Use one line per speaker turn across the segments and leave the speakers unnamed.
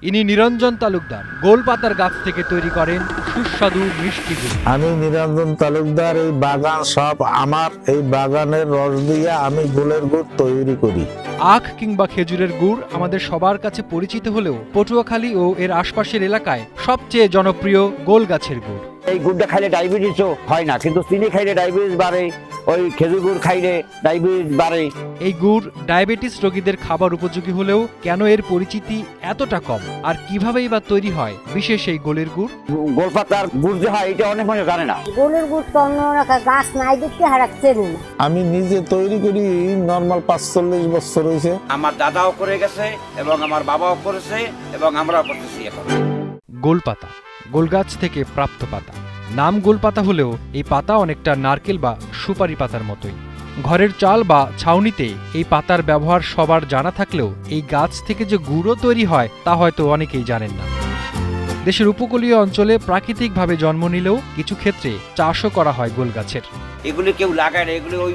ইনি নিরঞ্জন তালুকদার গোল পাতার গাছ থেকে তৈরি করেন সুস্বাদু মিষ্টি গুড়।
আমি নিরঞ্জন তালুকদার, এই বাগান সব আমার। এই বাগানের রস দিয়ে আমি গুড়ের গুড় তৈরি করি।
আখ কিংবা খেজুরের গুড় আমাদের সবার কাছে পরিচিত হলেও পটুয়াখালী ও এর আশপাশের এলাকায় সবচেয়ে জনপ্রিয় গোল গাছের গুড়।
এই গুড়টা খাইলে ডায়াবেটিসও হয় না, কিন্তু চিনি খাইলে ডায়াবেটিস বাড়ে, ওই খেজুর গুড় খাইলে ডায়াবেটিস বাড়ে।
এই গুড় ডায়াবেটিস রোগীদের খাবার উপযোগী হলেও কেন এর পরিচিতি এতটা কম, আর কিভাবেই বা তৈরি হয় বিশেষ এই গোলের গুড়?
গোলপাতার গুড় যে হয় এটা অনেক মানুষ জানে না।
গোলের গুড় তো অন্য গাছ নাই দেখতে হারাচ্ছেন।
আমি নিজে তৈরি করি নর্মাল 45 বছর হয়েছে।
আমার দাদাও করে গেছে এবং আমার বাবাও করেছে এবং আমরাও করতেছি এখন।
গোলপাতা, গোলগাছ থেকে প্রাপ্ত পাতা। নাম গোলপাতা হলেও এই পাতা অনেকটা নারকেল বা সুপারি পাতার মতোই। ঘরের চাল বা ছাউনিতে এই পাতার ব্যবহার সবার জানা থাকলেও এই গাছ থেকে যে গুঁড়ো তৈরি হয় তা হয়তো অনেকেই জানেন না। দেশের উপকূলীয় অঞ্চলে প্রাকৃতিকভাবে জন্ম নিলেও কিছু ক্ষেত্রে চাষও করা হয় গোল গাছের।
এগুলি কেউ লাগায় না, এগুলি ওই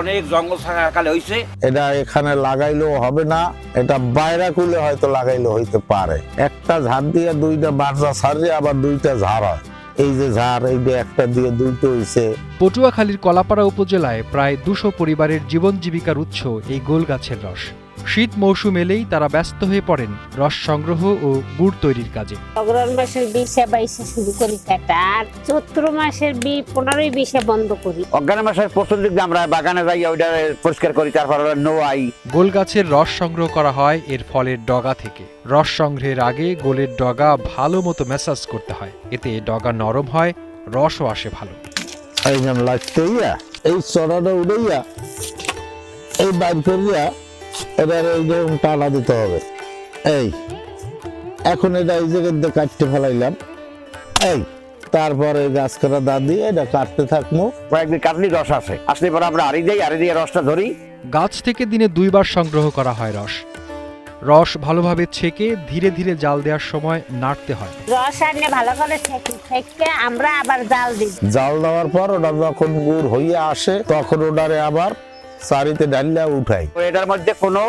অনেক জঙ্গল থাকাকালে হইছে।
এটা এখানে লাগাইলেও হবে না, এটা বাইরে খুলে হয়তো লাগাইলে হইতে পারে। একটা ঝাড় দিয়ে দুইটা বাচ্চা ছাড়ে, আবার দুইটা ঝাড় হয়। এই যে ঝাড়, এইটা একটা দিয়ে দুইটা হইছে।
পটুয়াখালীর কলাপাড়া উপজেলায় প্রায় 200 পরিবারের জীবন জীবিকার উৎস এই গোল গাছের রস। শীত মৌসুম এলেই তারা ব্যস্ত হয়ে পড়েন রস সংগ্রহ ও গুড় তৈরির কাজে।
অগ্রহণ মাসের 20-22 শুরু করি কাটা, আর চৈত্র মাসের 15-20 বন্ধ করি।
অজ্ঞান মাসের প্রথম দিকে আমরা বাগানে যাই, ওইটা পরিষ্কার করি, তারপর নোয়াই।
গোল গাছের রস সংগ্রহ করা হয় এর ফলের ডগা থেকে। রস সংগ্রহের আগে গোলের ডগা ভালো মতো ম্যাসাজ করতে হয়, এতে ডগা নরম হয়, রসও আসে ভালো।
এই যেমন লাগতে এই চড়াটা উড়াইয়া এই বাইর করিয়া এবার এই যেরকম টানা দিতে হবে। এই এখন এটা এই জায়গায় কাটতে ফেলাইলাম। এই তারপরে গাছ কাটা দা দিয়ে এটা কাটতে থাকবো।
কয়েকদিন কাটলি রস আসে, আসলে পরে আমরা আড়ি দিয়ে রসটা ধরি।
গাছ থেকে দিনে 2 বার সংগ্রহ করা হয় রস। রস ভালোভাবে ছেঁকে ধীরে ধীরে জাল দেওয়ার সময় নাড়তে হয়।
রস আনে ভালো করে থেকে আমরা আবার জাল দিই।
জাল দেওয়ার পর ওটা যখন গুড় হইয়া আসে তখন ওটারে আবার সারিতে ডালিয়া উঠাই।
এটার মধ্যে কোনো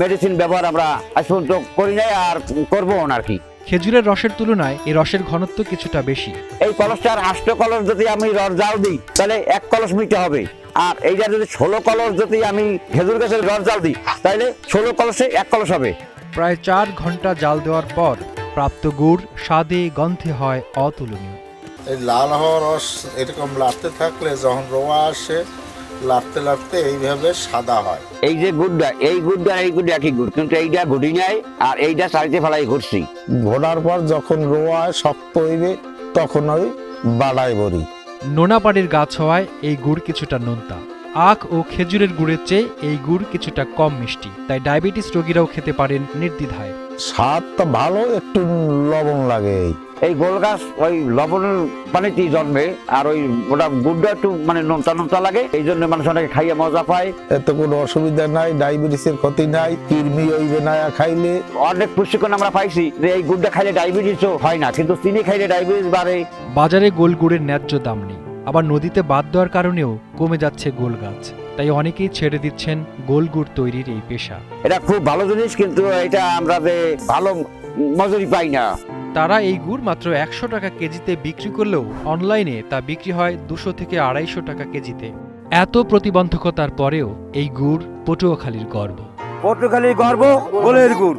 মেডিসিন ব্যবহার আমরা আজ পর্যন্ত করি নাই, আর করবো না আর কি।
খেজুরের রসের তুলনায় এই রসের ঘনত্ব কিছুটা বেশি।
এই কলসটার 8 কলস যদি আমি রস জাল দিই তাহলে 1 কলস মিটে হবে, আর এইটা যদি 16 কলস যদি আমি খেজুর গাছের রস জাল দিই তাহলে 16 কলসে 1 কলস হবে।
প্রায় 4 ঘন্টা জাল দেওয়ার পর প্রাপ্ত গুড় স্বাদে গন্ধে হয় অতুলনীয়।
এই লাল হওয়া রস এরকম লাড়তে থাকলে যখন রোয়া আসে লাড়তে লাড়তে এইভাবে সাদা হয়।
এই যে গুড়টা এই গুড় একই গুড়, কিন্তু এইটা গুড়ি নাই আর এইটা চারিতে ফেলাই ঘুরছি।
ঘোরার পর যখন রোয়া শক্ত হইবে তখন ওই বাড়াই বড়ি।
নোনাপাড়ির গাছ হওয়ায় এই গুড় কিছুটা নোনতা। আখ ও খেজুরের গুড়ের চেয়ে এই গুড় কিছুটা কম মিষ্টি, তাই ডায়াবেটিস রোগীরাও খেতে পারেন নির্দ্বিধায়।
স্বাদটা ভালো, একটু লবণ লাগে।
এই গোল গাছ ওই লবণের পানিতেই জন্মে, আর ওই ওটা গুড়টা একটু মানে নোনতা লাগে, এই জন্য মানুষ অনেকে খাইয়ে মজা পায়।
এতে কোনো অসুবিধা নাই, ডায়াবেটিসের ক্ষতি নাই, কৃমি হইবে না খাইলে।
অনেক প্রশিক্ষণ আমরা পাইছি যে এই গুড়টা খাইলে ডায়াবেটিসও হয় না, কিন্তু চিনি খাইলে ডায়াবেটিস বাড়ে।
বাজারে গোল গুড়ের ন্যায্য দাম নেই, আবার নদীতে বাদ দেওয়ার কারণেও কমে যাচ্ছে গোল গাছ, তাই অনেকেই ছেড়ে দিচ্ছেন গোল গুড় তৈরির এই পেশা।
এটা খুব ভালো জিনিস, কিন্তু এটা আমরা যে ভালো মজুরি পাই না।
তারা এই গুড় মাত্র 100 টাকা কেজিতে বিক্রি করলেও অনলাইনে তা বিক্রি হয় 200 থেকে 250 টাকা কেজিতে। এত প্রতিবন্ধকতার পরেও এই গুড় পটুয়াখালীর গর্ব।
পটুয়াখালীর গর্ব গোলের গুড়।